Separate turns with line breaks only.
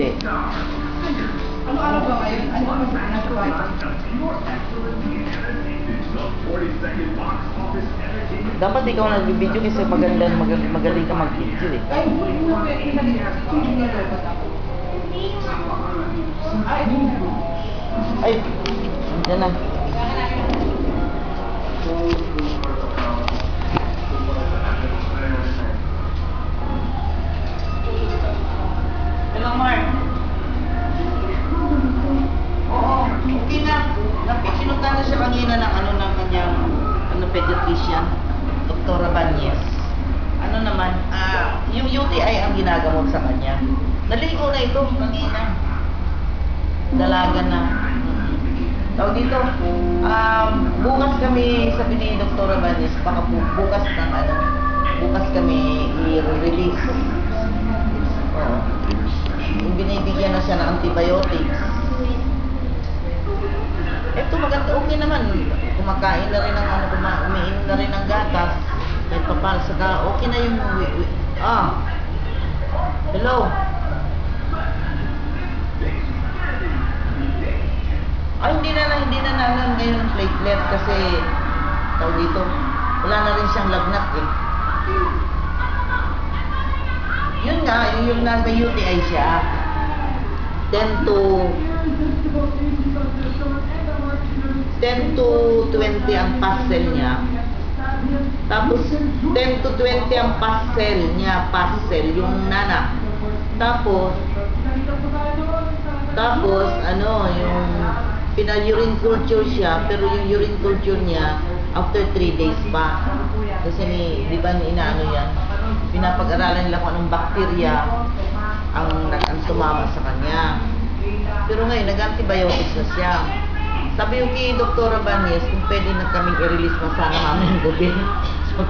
Hindi.
Ano ba ngayon? Ano ba nasa bahay?
Dapat ikaw nagbibideo kasi magaling ka mag-video eh.
Ay,
Ay, yan na. Hello, Mark. Oo, okay na. Sinunta na siya kanina ng ng kanyang pediatrician, Dr. Banyes. Ano naman, yung UTI ang ginagamot sa kanya. Naligo na ito kanina. Dalaga na. Tawag dito, bukas kami, sabi ni Dr. Banyes, baka bukas kami i-release. Oo. Binibigyan na siya ng antibiotics. Ito maganda, okay naman. Kumakain na rin ng umiinom na rin ng gatas. Kahit papal, saka okay na yung hello. Hindi na ngayon platelet kasi tawag dito, wala na rin siyang lagnat eh. Yun nga, yung nasa UTI siya, 10 to 20 ang pastel niya. Tapos 10 to 20 ang pastel niya, yung nana. Tapos yung pina-urine culture siya, pero yung urine culture niya after 3 days pa. Kasi di ba inaano yan? Pinapag-aralan nila kung anong bakterya ang sumama sa kanya. Pero ngayon, nag-antibiotics na siya. Sabi yung kay Dr. Banyes, kung pwede na kaming i-release na sana mamayang gabi. So,